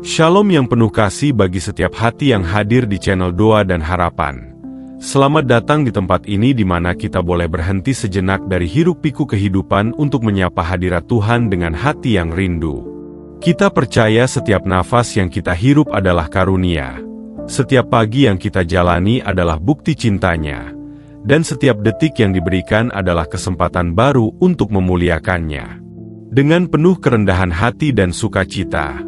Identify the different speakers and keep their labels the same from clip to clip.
Speaker 1: Shalom yang penuh kasih bagi setiap hati yang hadir di channel Doa dan Harapan. Selamat datang di tempat ini di mana kita boleh berhenti sejenak dari hiruk-pikuk kehidupan untuk menyapa hadirat Tuhan dengan hati yang rindu. Kita percaya setiap nafas yang kita hirup adalah karunia. Setiap pagi yang kita jalani adalah bukti cintanya. Dan setiap detik yang diberikan adalah kesempatan baru untuk memuliakannya. Dengan penuh kerendahan hati dan sukacita,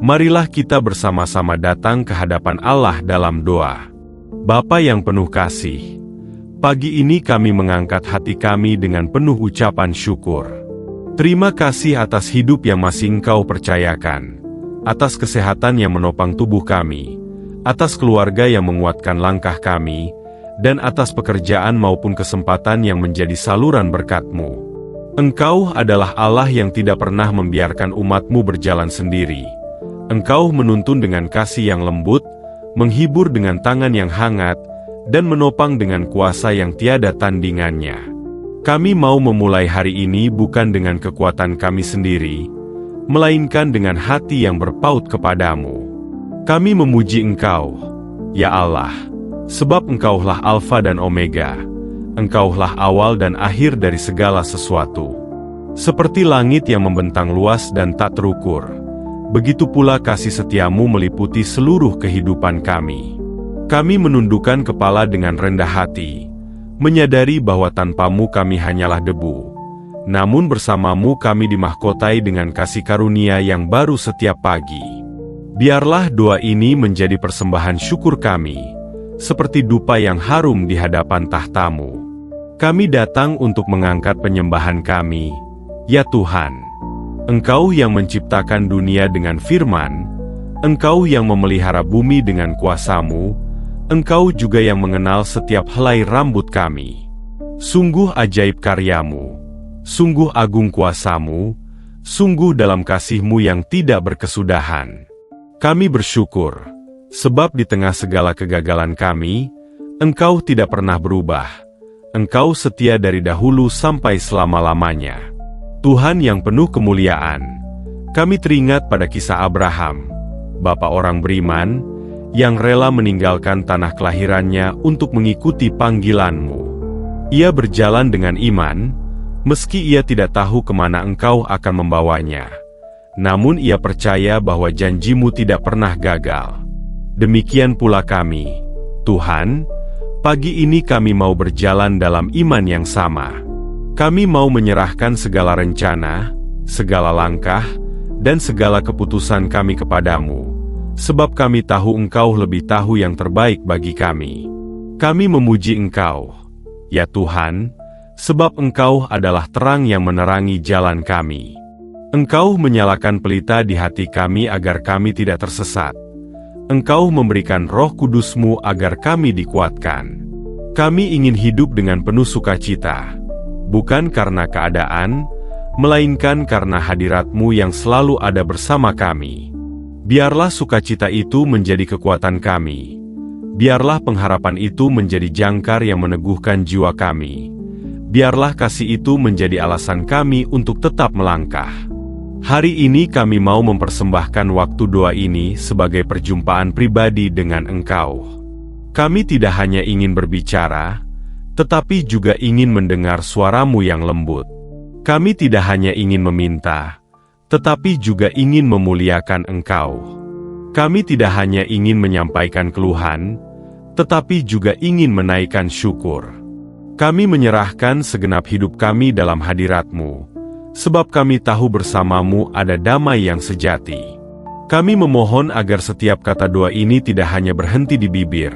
Speaker 1: marilah kita bersama-sama datang ke hadapan Allah dalam doa. Bapa yang penuh kasih, pagi ini kami mengangkat hati kami dengan penuh ucapan syukur. Terima kasih atas hidup yang masih Engkau percayakan, atas kesehatan yang menopang tubuh kami, atas keluarga yang menguatkan langkah kami, dan atas pekerjaan maupun kesempatan yang menjadi saluran berkat-Mu. Engkau adalah Allah yang tidak pernah membiarkan umat-Mu berjalan sendiri. Engkau menuntun dengan kasih yang lembut, menghibur dengan tangan yang hangat, dan menopang dengan kuasa yang tiada tandingannya. Kami mau memulai hari ini bukan dengan kekuatan kami sendiri, melainkan dengan hati yang berpaut kepadamu. Kami memuji Engkau, ya Allah, sebab Engkaulah Alfa dan Omega. Engkaulah awal dan akhir dari segala sesuatu. Seperti langit yang membentang luas dan tak terukur, begitu pula kasih setiamu meliputi seluruh kehidupan kami. Kami menundukkan kepala dengan rendah hati, menyadari bahwa tanpamu kami hanyalah debu. Namun bersamamu kami dimahkotai dengan kasih karunia yang baru setiap pagi. Biarlah doa ini menjadi persembahan syukur kami, seperti dupa yang harum di hadapan tahta-Mu. Kami datang untuk mengangkat penyembahan kami, ya Tuhan. Engkau yang menciptakan dunia dengan firman, Engkau yang memelihara bumi dengan kuasa-Mu, Engkau juga yang mengenal setiap helai rambut kami. Sungguh ajaib karya-Mu, sungguh agung kuasa-Mu, sungguh dalam kasih-Mu yang tidak berkesudahan. Kami bersyukur, sebab di tengah segala kegagalan kami, Engkau tidak pernah berubah. Engkau setia dari dahulu sampai selama-lamanya. Tuhan yang penuh kemuliaan, kami teringat pada kisah Abraham, bapa orang beriman, yang rela meninggalkan tanah kelahirannya untuk mengikuti panggilan-Mu. Ia berjalan dengan iman, meski ia tidak tahu kemana Engkau akan membawanya. Namun ia percaya bahwa janji-Mu tidak pernah gagal. Demikian pula kami, Tuhan, pagi ini kami mau berjalan dalam iman yang sama. Kami mau menyerahkan segala rencana, segala langkah, dan segala keputusan kami kepadamu, sebab kami tahu Engkau lebih tahu yang terbaik bagi kami. Kami memuji Engkau, ya Tuhan, sebab Engkau adalah terang yang menerangi jalan kami. Engkau menyalakan pelita di hati kami agar kami tidak tersesat. Engkau memberikan Roh Kudus-Mu agar kami dikuatkan. Kami ingin hidup dengan penuh sukacita, bukan karena keadaan, melainkan karena hadirat-Mu yang selalu ada bersama kami. Biarlah sukacita itu menjadi kekuatan kami. Biarlah pengharapan itu menjadi jangkar yang meneguhkan jiwa kami. Biarlah kasih itu menjadi alasan kami untuk tetap melangkah. Hari ini kami mau mempersembahkan waktu doa ini sebagai perjumpaan pribadi dengan Engkau. Kami tidak hanya ingin berbicara, tetapi juga ingin mendengar suara-Mu yang lembut. Kami tidak hanya ingin meminta, tetapi juga ingin memuliakan Engkau. Kami tidak hanya ingin menyampaikan keluhan, tetapi juga ingin menaikkan syukur. Kami menyerahkan segenap hidup kami dalam hadirat-Mu, sebab kami tahu bersama-Mu ada damai yang sejati. Kami memohon agar setiap kata doa ini tidak hanya berhenti di bibir,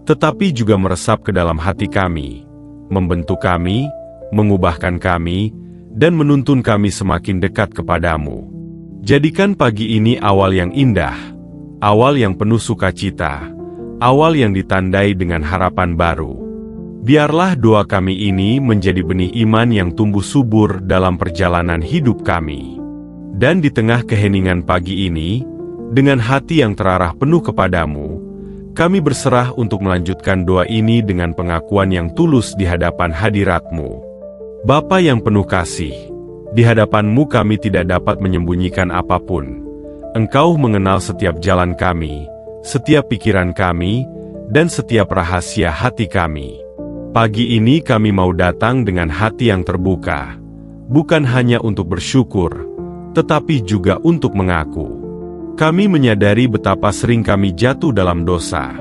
Speaker 1: tetapi juga meresap ke dalam hati kami, membentuk kami, mengubahkan kami, dan menuntun kami semakin dekat kepadamu. Jadikan pagi ini awal yang indah, awal yang penuh sukacita, awal yang ditandai dengan harapan baru. Biarlah doa kami ini menjadi benih iman yang tumbuh subur dalam perjalanan hidup kami. Dan di tengah keheningan pagi ini, dengan hati yang terarah penuh kepadamu, kami berserah untuk melanjutkan doa ini dengan pengakuan yang tulus di hadapan hadirat-Mu. Bapa yang penuh kasih, di hadapan-Mu kami tidak dapat menyembunyikan apapun. Engkau mengenal setiap jalan kami, setiap pikiran kami, dan setiap rahasia hati kami. Pagi ini kami mau datang dengan hati yang terbuka, bukan hanya untuk bersyukur, tetapi juga untuk mengaku. Kami menyadari betapa sering kami jatuh dalam dosa,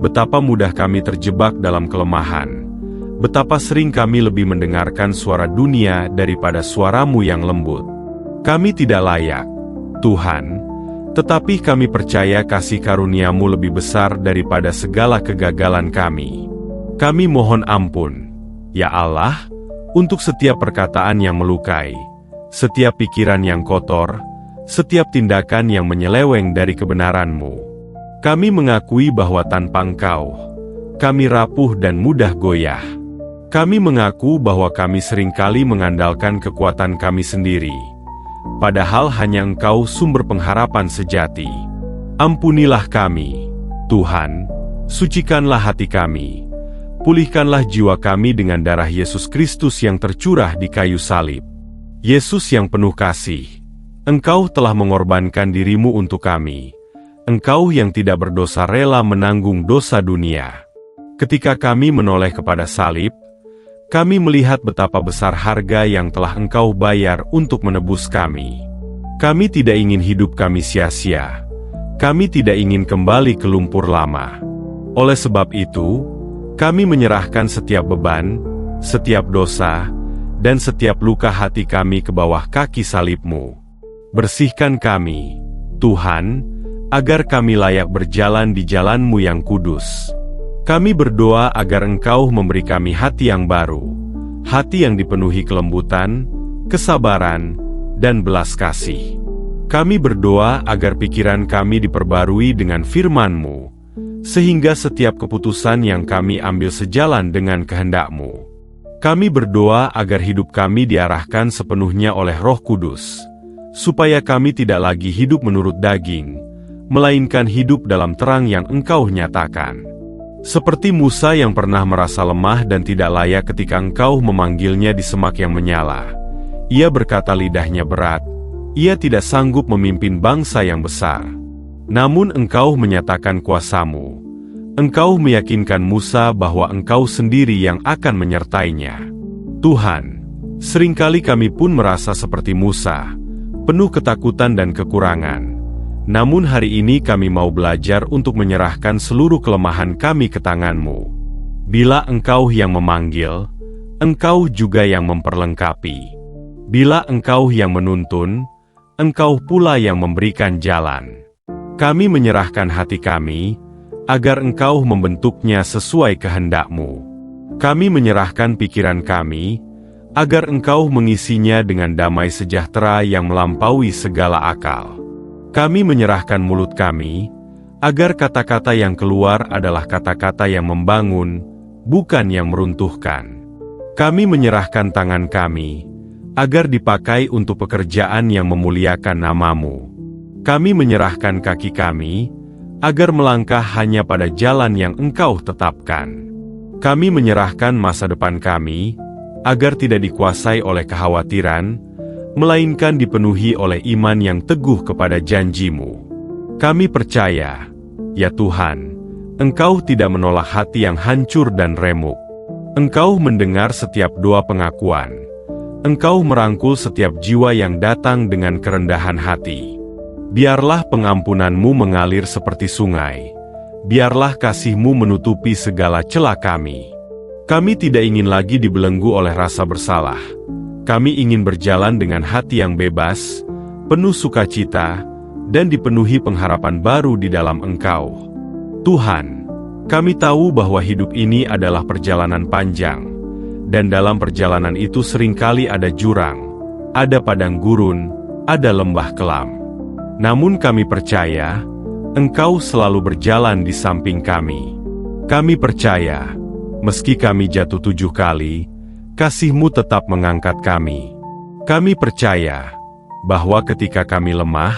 Speaker 1: betapa mudah kami terjebak dalam kelemahan, betapa sering kami lebih mendengarkan suara dunia daripada suara-Mu yang lembut. Kami tidak layak, Tuhan, tetapi kami percaya kasih karunia-Mu lebih besar daripada segala kegagalan kami. Kami mohon ampun, ya Allah, untuk setiap perkataan yang melukai, setiap pikiran yang kotor, setiap tindakan yang menyeleweng dari kebenaran-Mu. Kami mengakui bahwa tanpa Engkau, kami rapuh dan mudah goyah. Kami mengaku bahwa kami seringkali mengandalkan kekuatan kami sendiri, padahal hanya Engkau sumber pengharapan sejati. Ampunilah kami, Tuhan, sucikanlah hati kami, pulihkanlah jiwa kami dengan darah Yesus Kristus yang tercurah di kayu salib. Yesus yang penuh kasih, Engkau telah mengorbankan diri-Mu untuk kami. Engkau yang tidak berdosa rela menanggung dosa dunia. Ketika kami menoleh kepada salib, kami melihat betapa besar harga yang telah Engkau bayar untuk menebus kami. Kami tidak ingin hidup kami sia-sia. Kami tidak ingin kembali ke lumpur lama. Oleh sebab itu, kami menyerahkan setiap beban, setiap dosa, dan setiap luka hati kami ke bawah kaki salib-Mu. Bersihkan kami, Tuhan, agar kami layak berjalan di jalan-Mu yang kudus. Kami berdoa agar Engkau memberi kami hati yang baru, hati yang dipenuhi kelembutan, kesabaran, dan belas kasih. Kami berdoa agar pikiran kami diperbarui dengan firman-Mu, sehingga setiap keputusan yang kami ambil sejalan dengan kehendak-Mu. Kami berdoa agar hidup kami diarahkan sepenuhnya oleh Roh Kudus, supaya kami tidak lagi hidup menurut daging, melainkan hidup dalam terang yang Engkau nyatakan. Seperti Musa yang pernah merasa lemah dan tidak layak ketika Engkau memanggilnya di semak yang menyala. Ia berkata lidahnya berat, ia tidak sanggup memimpin bangsa yang besar. Namun Engkau menyatakan kuasa-Mu. Engkau meyakinkan Musa bahwa Engkau sendiri yang akan menyertainya. Tuhan, seringkali kami pun merasa seperti Musa, penuh ketakutan dan kekurangan. Namun hari ini kami mau belajar untuk menyerahkan seluruh kelemahan kami ke tangan-Mu. Bila Engkau yang memanggil, Engkau juga yang memperlengkapi. Bila Engkau yang menuntun, Engkau pula yang memberikan jalan. Kami menyerahkan hati kami, agar Engkau membentuknya sesuai kehendak-Mu. Kami menyerahkan pikiran kami, agar Engkau mengisinya dengan damai sejahtera yang melampaui segala akal. Kami menyerahkan mulut kami, agar kata-kata yang keluar adalah kata-kata yang membangun, bukan yang meruntuhkan. Kami menyerahkan tangan kami, agar dipakai untuk pekerjaan yang memuliakan nama-Mu. Kami menyerahkan kaki kami, agar melangkah hanya pada jalan yang Engkau tetapkan. Kami menyerahkan masa depan kami, agar tidak dikuasai oleh kekhawatiran, melainkan dipenuhi oleh iman yang teguh kepada janji-Mu. Kami percaya, ya Tuhan, Engkau tidak menolak hati yang hancur dan remuk. Engkau mendengar setiap doa pengakuan. Engkau merangkul setiap jiwa yang datang dengan kerendahan hati. Biarlah pengampunan-Mu mengalir seperti sungai. Biarlah kasih-Mu menutupi segala celah kami. Kami tidak ingin lagi dibelenggu oleh rasa bersalah. Kami ingin berjalan dengan hati yang bebas, penuh sukacita, dan dipenuhi pengharapan baru di dalam Engkau. Tuhan, kami tahu bahwa hidup ini adalah perjalanan panjang, dan dalam perjalanan itu seringkali ada jurang, ada padang gurun, ada lembah kelam. Namun kami percaya, Engkau selalu berjalan di samping kami. Kami percaya, meski kami jatuh 7 kali, kasih-Mu tetap mengangkat kami. Kami percaya bahwa ketika kami lemah,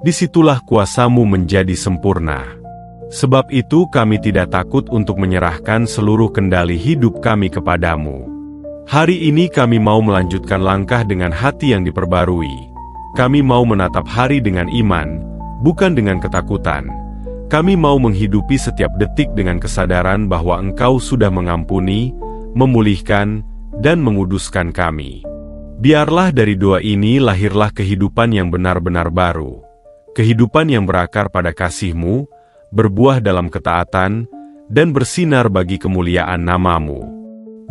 Speaker 1: disitulah kuasa-Mu menjadi sempurna. Sebab itu kami tidak takut untuk menyerahkan seluruh kendali hidup kami kepadamu. Hari ini kami mau melanjutkan langkah dengan hati yang diperbarui. Kami mau menatap hari dengan iman, bukan dengan ketakutan. Kami mau menghidupi setiap detik dengan kesadaran bahwa Engkau sudah mengampuni, memulihkan, dan menguduskan kami. Biarlah dari doa ini lahirlah kehidupan yang benar-benar baru. Kehidupan yang berakar pada kasih-Mu, berbuah dalam ketaatan, dan bersinar bagi kemuliaan nama-Mu.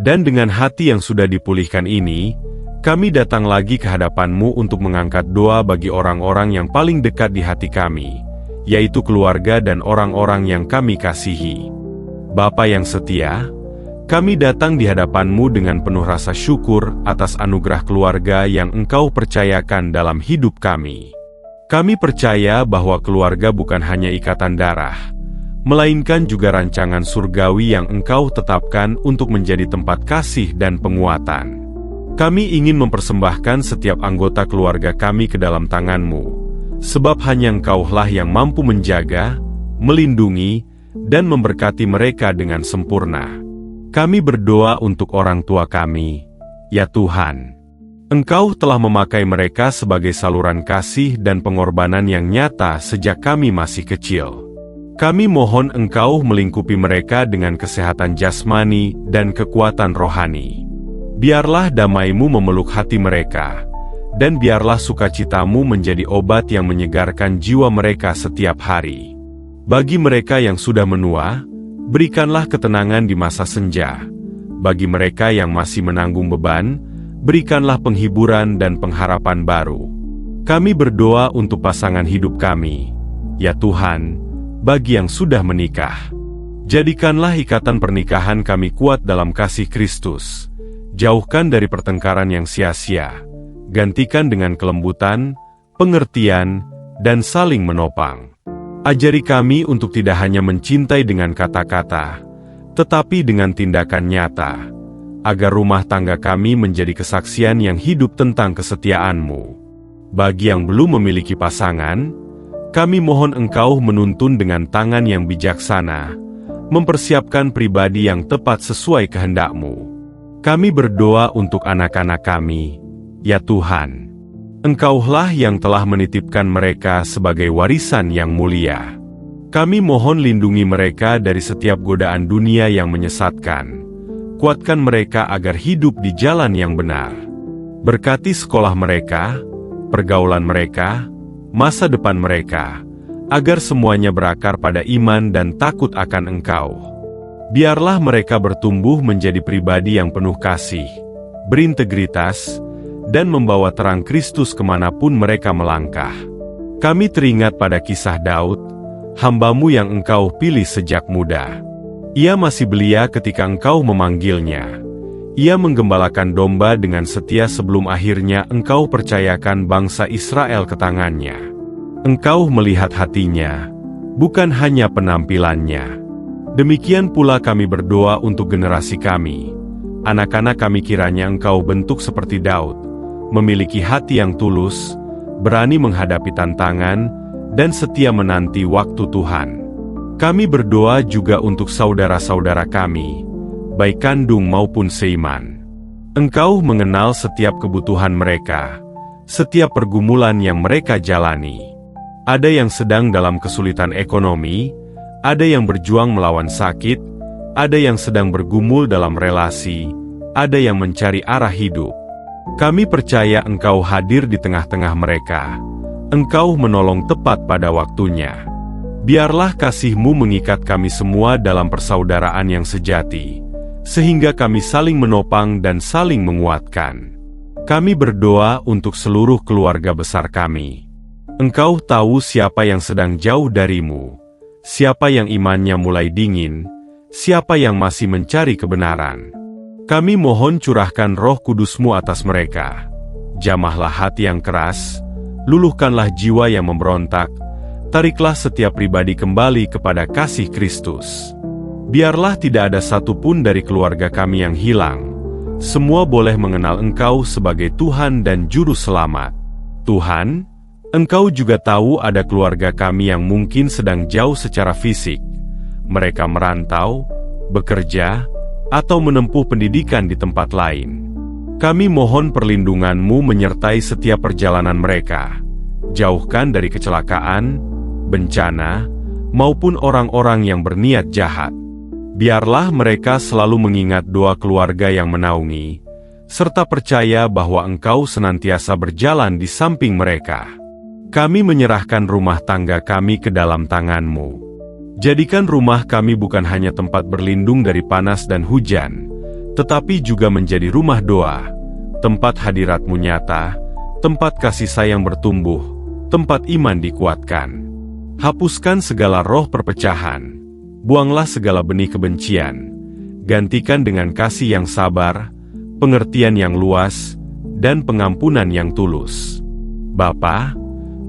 Speaker 1: Dan dengan hati yang sudah dipulihkan ini, kami datang lagi ke hadapan-Mu untuk mengangkat doa bagi orang-orang yang paling dekat di hati kami, yaitu keluarga dan orang-orang yang kami kasihi. Bapa yang setia, kami datang di hadapan-Mu dengan penuh rasa syukur atas anugerah keluarga yang Engkau percayakan dalam hidup kami. Kami percaya bahwa keluarga bukan hanya ikatan darah, melainkan juga rancangan surgawi yang Engkau tetapkan untuk menjadi tempat kasih dan penguatan. Kami ingin mempersembahkan setiap anggota keluarga kami ke dalam tangan-Mu, sebab hanya Engkaulah yang mampu menjaga, melindungi, dan memberkati mereka dengan sempurna. Kami berdoa untuk orang tua kami, ya Tuhan. Engkau telah memakai mereka sebagai saluran kasih dan pengorbanan yang nyata sejak kami masih kecil. Kami mohon Engkau melingkupi mereka dengan kesehatan jasmani dan kekuatan rohani. Biarlah damai-Mu memeluk hati mereka, dan biarlah sukacita-Mu menjadi obat yang menyegarkan jiwa mereka setiap hari. Bagi mereka yang sudah menua, berikanlah ketenangan di masa senja. Bagi mereka yang masih menanggung beban, berikanlah penghiburan dan pengharapan baru. Kami berdoa untuk pasangan hidup kami, ya Tuhan, bagi yang sudah menikah. Jadikanlah ikatan pernikahan kami kuat dalam kasih Kristus. Jauhkan dari pertengkaran yang sia-sia. Gantikan dengan kelembutan, pengertian, dan saling menopang. Ajari kami untuk tidak hanya mencintai dengan kata-kata, tetapi dengan tindakan nyata, agar rumah tangga kami menjadi kesaksian yang hidup tentang kesetiaan-Mu. Bagi yang belum memiliki pasangan, kami mohon Engkau menuntun dengan tangan yang bijaksana, mempersiapkan pribadi yang tepat sesuai kehendak-Mu. Kami berdoa untuk anak-anak kami, ya Tuhan. Engkaulah yang telah menitipkan mereka sebagai warisan yang mulia. Kami mohon lindungi mereka dari setiap godaan dunia yang menyesatkan. Kuatkan mereka agar hidup di jalan yang benar. Berkati sekolah mereka, pergaulan mereka, masa depan mereka, agar semuanya berakar pada iman dan takut akan Engkau. Biarlah mereka bertumbuh menjadi pribadi yang penuh kasih, berintegritas, dan membawa terang Kristus kemanapun mereka melangkah. Kami teringat pada kisah Daud, hamba-Mu yang Engkau pilih sejak muda. Ia masih belia ketika Engkau memanggilnya. Ia menggembalakan domba dengan setia sebelum akhirnya Engkau percayakan bangsa Israel ke tangannya. Engkau melihat hatinya, bukan hanya penampilannya. Demikian pula kami berdoa untuk generasi kami. Anak-anak kami kiranya Engkau bentuk seperti Daud, memiliki hati yang tulus, berani menghadapi tantangan, dan setia menanti waktu Tuhan. Kami berdoa juga untuk saudara-saudara kami, baik kandung maupun seiman. Engkau mengenal setiap kebutuhan mereka, setiap pergumulan yang mereka jalani. Ada yang sedang dalam kesulitan ekonomi, ada yang berjuang melawan sakit, ada yang sedang bergumul dalam relasi, ada yang mencari arah hidup. Kami percaya Engkau hadir di tengah-tengah mereka. Engkau menolong tepat pada waktunya. Biarlah kasih-Mu mengikat kami semua dalam persaudaraan yang sejati, sehingga kami saling menopang dan saling menguatkan. Kami berdoa untuk seluruh keluarga besar kami. Engkau tahu siapa yang sedang jauh dari-Mu, siapa yang imannya mulai dingin, siapa yang masih mencari kebenaran. Kami mohon curahkan Roh Kudus-Mu atas mereka. Jamahlah hati yang keras, luluhkanlah jiwa yang memberontak, tariklah setiap pribadi kembali kepada kasih Kristus. Biarlah tidak ada satupun dari keluarga kami yang hilang. Semua boleh mengenal Engkau sebagai Tuhan dan Juru Selamat. Tuhan, Engkau juga tahu ada keluarga kami yang mungkin sedang jauh secara fisik. Mereka merantau, bekerja, atau menempuh pendidikan di tempat lain. Kami mohon perlindungan-Mu menyertai setiap perjalanan mereka. Jauhkan dari kecelakaan, bencana, maupun orang-orang yang berniat jahat. Biarlah mereka selalu mengingat doa keluarga yang menaungi, serta percaya bahwa Engkau senantiasa berjalan di samping mereka. Kami menyerahkan rumah tangga kami ke dalam tangan-Mu. Jadikan rumah kami bukan hanya tempat berlindung dari panas dan hujan, tetapi juga menjadi rumah doa, tempat hadirat-Mu nyata, tempat kasih sayang bertumbuh, tempat iman dikuatkan. Hapuskan segala roh perpecahan, buanglah segala benih kebencian, gantikan dengan kasih yang sabar, pengertian yang luas, dan pengampunan yang tulus. Bapa,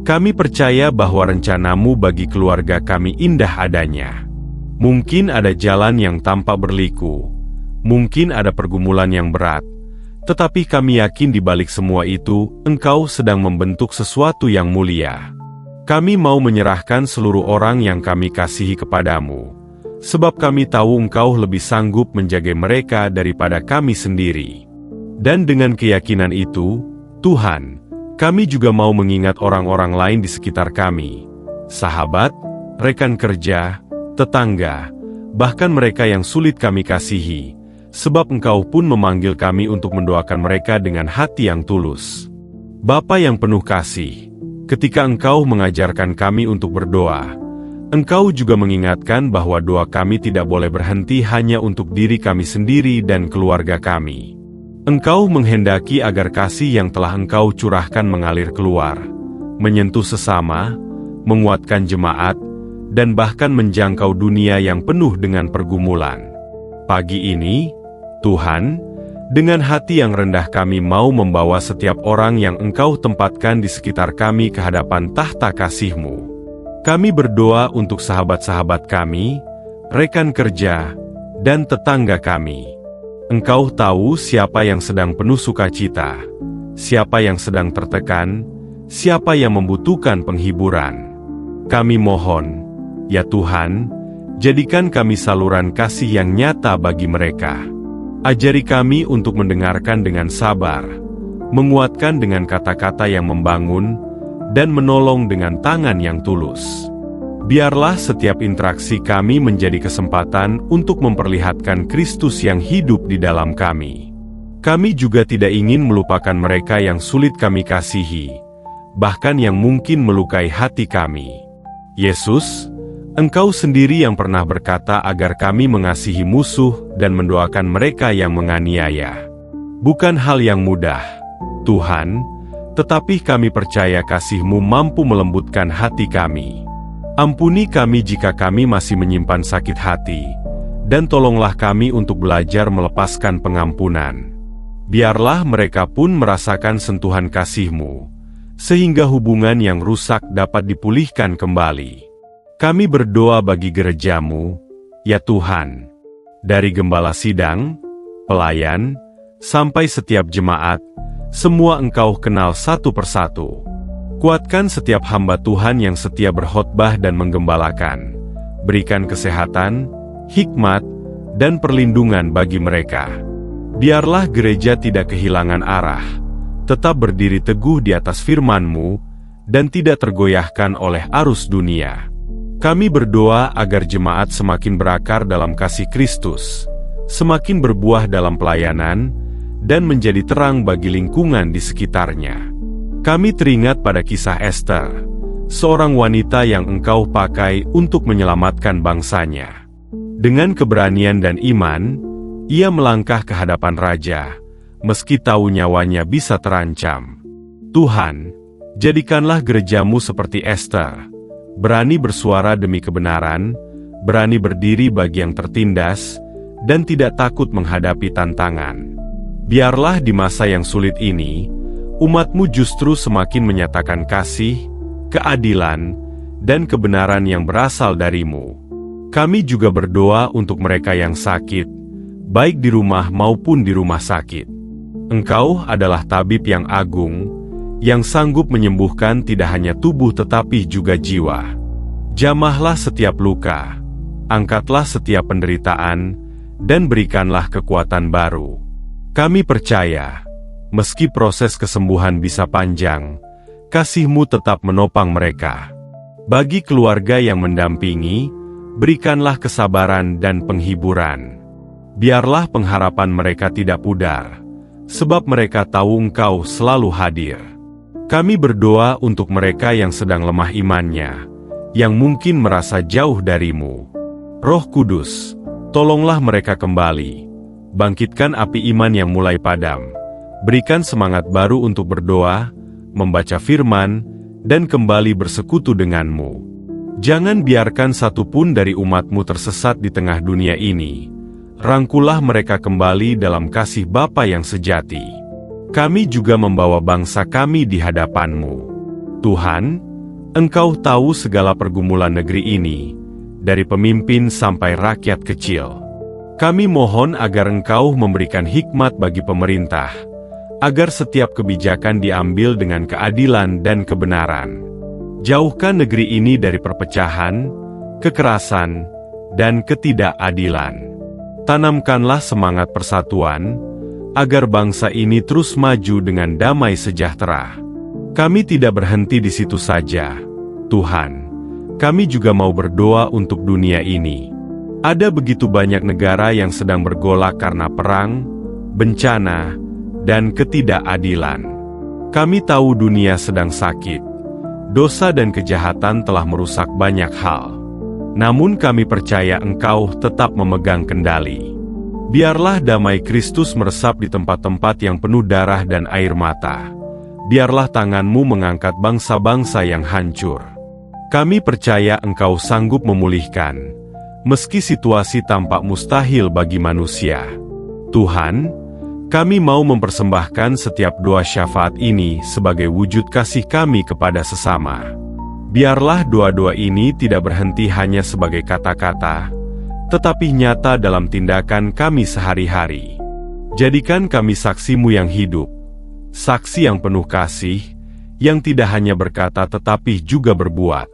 Speaker 1: kami percaya bahwa rencana-Mu bagi keluarga kami indah adanya. Mungkin ada jalan yang tampak berliku, mungkin ada pergumulan yang berat, tetapi kami yakin di balik semua itu, Engkau sedang membentuk sesuatu yang mulia. Kami mau menyerahkan seluruh orang yang kami kasihi kepadamu, sebab kami tahu Engkau lebih sanggup menjaga mereka daripada kami sendiri. Dan dengan keyakinan itu, Tuhan, kami juga mau mengingat orang-orang lain di sekitar kami, sahabat, rekan kerja, tetangga, bahkan mereka yang sulit kami kasihi, sebab Engkau pun memanggil kami untuk mendoakan mereka dengan hati yang tulus. Bapa yang penuh kasih, ketika Engkau mengajarkan kami untuk berdoa, Engkau juga mengingatkan bahwa doa kami tidak boleh berhenti hanya untuk diri kami sendiri dan keluarga kami. Engkau menghendaki agar kasih yang telah Engkau curahkan mengalir keluar, menyentuh sesama, menguatkan jemaat, dan bahkan menjangkau dunia yang penuh dengan pergumulan. Pagi ini, Tuhan, dengan hati yang rendah kami mau membawa setiap orang yang Engkau tempatkan di sekitar kami ke hadapan tahta kasih-Mu. Kami berdoa untuk sahabat-sahabat kami, rekan kerja, dan tetangga kami. Engkau tahu siapa yang sedang penuh sukacita, siapa yang sedang tertekan, siapa yang membutuhkan penghiburan. Kami mohon, ya Tuhan, jadikan kami saluran kasih yang nyata bagi mereka. Ajari kami untuk mendengarkan dengan sabar, menguatkan dengan kata-kata yang membangun, dan menolong dengan tangan yang tulus. Biarlah setiap interaksi kami menjadi kesempatan untuk memperlihatkan Kristus yang hidup di dalam kami. Kami juga tidak ingin melupakan mereka yang sulit kami kasihi, bahkan yang mungkin melukai hati kami. Yesus, Engkau sendiri yang pernah berkata agar kami mengasihi musuh dan mendoakan mereka yang menganiaya. Bukan hal yang mudah, Tuhan, tetapi kami percaya kasih-Mu mampu melembutkan hati kami. Ampuni kami jika kami masih menyimpan sakit hati, dan tolonglah kami untuk belajar melepaskan pengampunan. Biarlah mereka pun merasakan sentuhan kasih-Mu, sehingga hubungan yang rusak dapat dipulihkan kembali. Kami berdoa bagi gereja-Mu, ya Tuhan, dari gembala sidang, pelayan, sampai setiap jemaat, semua Engkau kenal satu persatu. Kuatkan setiap hamba Tuhan yang setia berkhotbah dan menggembalakan. Berikan kesehatan, hikmat, dan perlindungan bagi mereka. Biarlah gereja tidak kehilangan arah, tetap berdiri teguh di atas firman-Mu, dan tidak tergoyahkan oleh arus dunia. Kami berdoa agar jemaat semakin berakar dalam kasih Kristus, semakin berbuah dalam pelayanan, dan menjadi terang bagi lingkungan di sekitarnya. Kami teringat pada kisah Esther, seorang wanita yang Engkau pakai untuk menyelamatkan bangsanya. Dengan keberanian dan iman, ia melangkah ke hadapan raja, meski tahu nyawanya bisa terancam. Tuhan, jadikanlah gereja-Mu seperti Esther, berani bersuara demi kebenaran, berani berdiri bagi yang tertindas, dan tidak takut menghadapi tantangan. Biarlah di masa yang sulit ini, umat-Mu justru semakin menyatakan kasih, keadilan, dan kebenaran yang berasal dari-Mu. Kami juga berdoa untuk mereka yang sakit, baik di rumah maupun di rumah sakit. Engkau adalah tabib yang agung, yang sanggup menyembuhkan tidak hanya tubuh tetapi juga jiwa. Jamahlah setiap luka, angkatlah setiap penderitaan, dan berikanlah kekuatan baru. Kami percaya, meski proses kesembuhan bisa panjang, kasih-Mu tetap menopang mereka. Bagi keluarga yang mendampingi, berikanlah kesabaran dan penghiburan. Biarlah pengharapan mereka tidak pudar, sebab mereka tahu Engkau selalu hadir. Kami berdoa untuk mereka yang sedang lemah imannya, yang mungkin merasa jauh darimu. Roh Kudus, tolonglah mereka kembali. Bangkitkan api iman yang mulai padam. Berikan semangat baru untuk berdoa, membaca firman, dan kembali bersekutu denganmu. Jangan biarkan satupun dari umatmu tersesat di tengah dunia ini. Rangkulah mereka kembali dalam kasih Bapa yang sejati. Kami juga membawa bangsa kami di hadapan-Mu. Tuhan, Engkau tahu segala pergumulan negeri ini, dari pemimpin sampai rakyat kecil. Kami mohon agar Engkau memberikan hikmat bagi pemerintah, agar setiap kebijakan diambil dengan keadilan dan kebenaran. Jauhkan negeri ini dari perpecahan, kekerasan, dan ketidakadilan. Tanamkanlah semangat persatuan, agar bangsa ini terus maju dengan damai sejahtera. Kami tidak berhenti di situ saja, Tuhan. Kami juga mau berdoa untuk dunia ini. Ada begitu banyak negara yang sedang bergolak karena perang, bencana, dan ketidakadilan. Kami tahu dunia sedang sakit. Dosa dan kejahatan telah merusak banyak hal. Namun kami percaya Engkau tetap memegang kendali. Biarlah damai Kristus meresap di tempat-tempat yang penuh darah dan air mata. Biarlah tangan-Mu mengangkat bangsa-bangsa yang hancur. Kami percaya Engkau sanggup memulihkan, meski situasi tampak mustahil bagi manusia. Tuhan, kami mau mempersembahkan setiap doa syafaat ini sebagai wujud kasih kami kepada sesama. Biarlah doa-doa ini tidak berhenti hanya sebagai kata-kata, tetapi nyata dalam tindakan kami sehari-hari. Jadikan kami saksi-Mu yang hidup, saksi yang penuh kasih, yang tidak hanya berkata tetapi juga berbuat.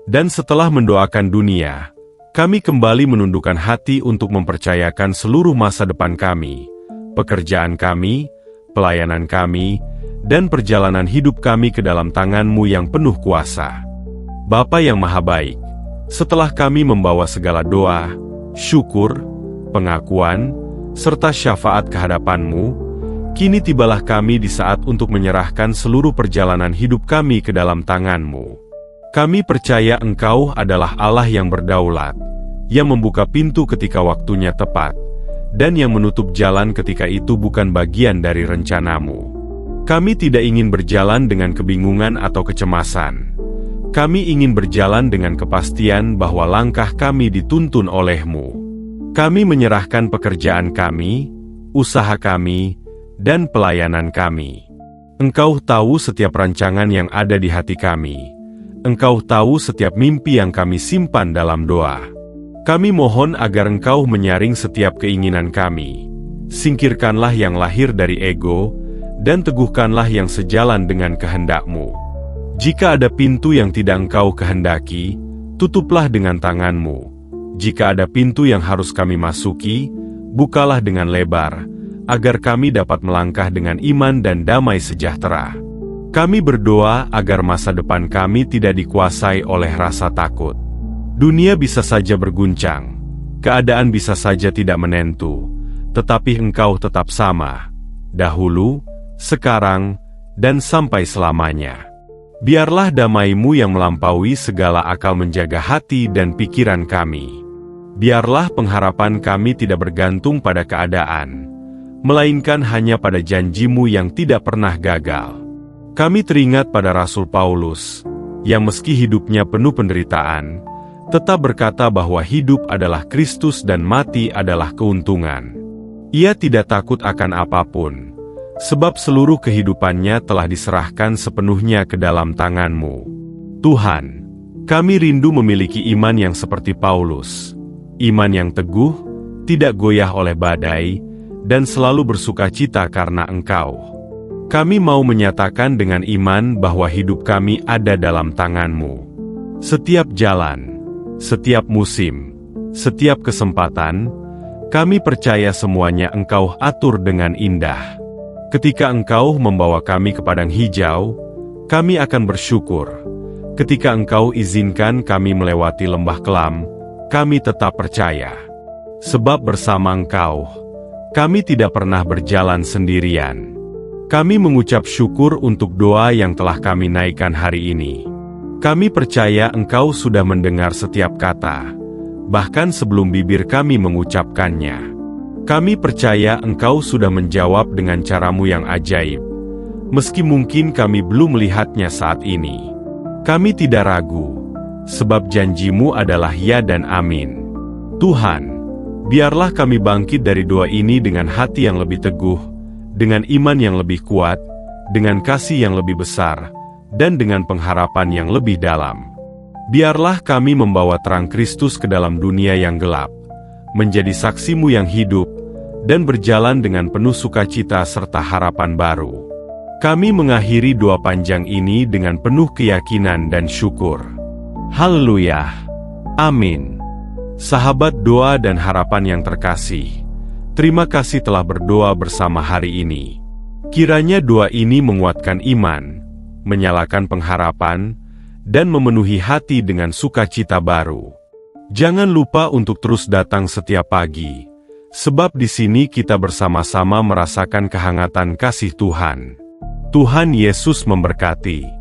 Speaker 1: Dan setelah mendoakan dunia, kami kembali menundukkan hati untuk mempercayakan seluruh masa depan kami, pekerjaan kami, pelayanan kami, dan perjalanan hidup kami ke dalam tangan-Mu yang penuh kuasa. Bapa yang Maha Baik, setelah kami membawa segala doa, syukur, pengakuan, serta syafaat ke hadapan-Mu, kini tibalah kami di saat untuk menyerahkan seluruh perjalanan hidup kami ke dalam tangan-Mu. Kami percaya Engkau adalah Allah yang berdaulat, yang membuka pintu ketika waktunya tepat, dan yang menutup jalan ketika itu bukan bagian dari rencana-Mu. Kami tidak ingin berjalan dengan kebingungan atau kecemasan. Kami ingin berjalan dengan kepastian bahwa langkah kami dituntun oleh-Mu. Kami menyerahkan pekerjaan kami, usaha kami, dan pelayanan kami. Engkau tahu setiap rancangan yang ada di hati kami. Engkau tahu setiap mimpi yang kami simpan dalam doa. Kami mohon agar Engkau menyaring setiap keinginan kami. Singkirkanlah yang lahir dari ego, dan teguhkanlah yang sejalan dengan kehendak-Mu. Jika ada pintu yang tidak Engkau kehendaki, tutuplah dengan tangan-Mu. Jika ada pintu yang harus kami masuki, bukalah dengan lebar, agar kami dapat melangkah dengan iman dan damai sejahtera. Kami berdoa agar masa depan kami tidak dikuasai oleh rasa takut. Dunia bisa saja berguncang, keadaan bisa saja tidak menentu, tetapi Engkau tetap sama, dahulu, sekarang, dan sampai selamanya. Biarlah damai-Mu yang melampaui segala akal menjaga hati dan pikiran kami. Biarlah pengharapan kami tidak bergantung pada keadaan, melainkan hanya pada janji-Mu yang tidak pernah gagal. Kami teringat pada Rasul Paulus, yang meski hidupnya penuh penderitaan, tetap berkata bahwa hidup adalah Kristus dan mati adalah keuntungan. Ia tidak takut akan apapun, sebab seluruh kehidupannya telah diserahkan sepenuhnya ke dalam tangan-Mu. Tuhan, kami rindu memiliki iman yang seperti Paulus, iman yang teguh, tidak goyah oleh badai, dan selalu bersukacita karena Engkau. Kami mau menyatakan dengan iman bahwa hidup kami ada dalam tangan-Mu. Setiap jalan, setiap musim, setiap kesempatan, kami percaya semuanya Engkau atur dengan indah. Ketika Engkau membawa kami ke padang hijau, kami akan bersyukur. Ketika Engkau izinkan kami melewati lembah kelam, kami tetap percaya. Sebab bersama Engkau, kami tidak pernah berjalan sendirian. Kami mengucap syukur untuk doa yang telah kami naikkan hari ini. Kami percaya Engkau sudah mendengar setiap kata, bahkan sebelum bibir kami mengucapkannya. Kami percaya Engkau sudah menjawab dengan cara-Mu yang ajaib, meski mungkin kami belum melihatnya saat ini. Kami tidak ragu, sebab janji-Mu adalah ya dan amin. Tuhan, biarlah kami bangkit dari doa ini dengan hati yang lebih teguh, dengan iman yang lebih kuat, dengan kasih yang lebih besar, dan dengan pengharapan yang lebih dalam. Biarlah kami membawa terang Kristus ke dalam dunia yang gelap, menjadi saksi-Mu yang hidup, dan berjalan dengan penuh sukacita serta harapan baru. Kami mengakhiri doa panjang ini dengan penuh keyakinan dan syukur. Haleluya! Amin. Sahabat doa dan harapan yang terkasih, terima kasih telah berdoa bersama hari ini. Kiranya doa ini menguatkan iman, menyalakan pengharapan, dan memenuhi hati dengan sukacita baru. Jangan lupa untuk terus datang setiap pagi, sebab di sini kita bersama-sama merasakan kehangatan kasih Tuhan. Tuhan Yesus memberkati.